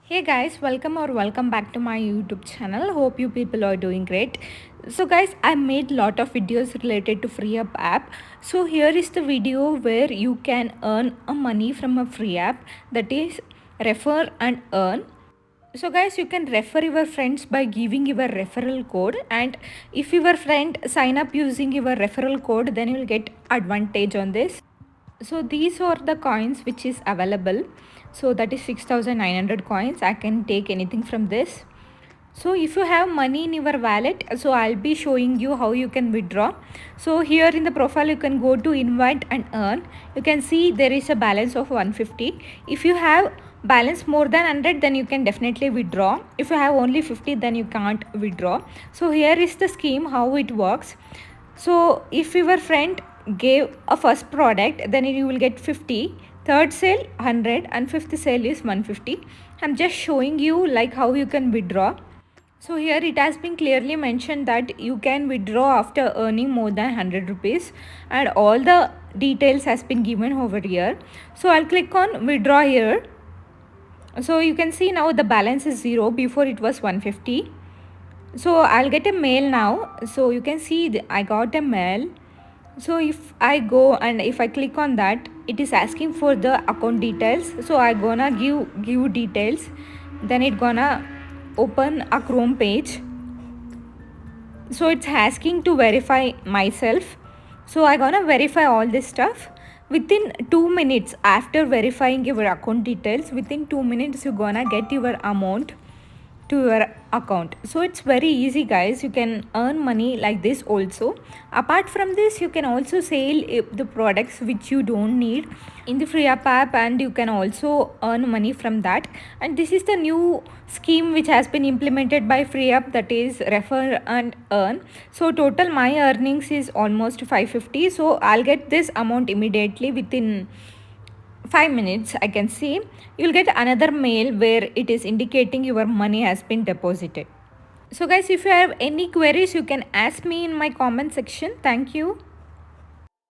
Hey guys, welcome back to my YouTube channel. Hope you people are doing great. So guys, I made lot of videos related to freeup app. So here is the video where you can earn a money from a free app, that is refer and earn. So guys, you can refer your friends by giving your referral code, and if your friend sign up using your referral code, then you will get advantage on this. So these are the coins which is available. So that is 6,900 coins. I can take anything from this. So if you have money in your wallet, so I'll be showing you how you can withdraw. So here in the profile you can go to invite and earn. You can see there is a balance of 150. If you have balance more than 100, then you can definitely withdraw. If you have only 50, then you can't withdraw. So here is the scheme how it works. So if your friend gave a first product, then you will get 50, third sale 100, and fifth sale is 150. I'm just showing you like how you can withdraw. So here it has been clearly mentioned that you can withdraw after earning more than 100 rupees, and all the details has been given over here. So I'll click on withdraw here. So you can see now the balance is 0. Before it was 150. So I'll get a mail now. So you can see I got a mail. So if I go and if I click on that, it is asking for the account details. So I gonna give details. Then it gonna open a Chrome page. So it's asking to verify myself. So I gonna verify all this stuff. Within 2 minutes after verifying your account details, within 2 minutes you gonna get your amount to your account. So it's very easy guys. You can earn money like this also. Apart from this, you can also sell the products which you don't need in the freeup app, and you can also earn money from that. And this is the new scheme which has been implemented by freeup, that is refer and earn. So total my earnings is almost 550. So I'll get this amount immediately within 5 minutes. I can see you'll get another mail where it is indicating your money has been deposited. So guys, if you have any queries, you can ask me in my comment section. Thank you.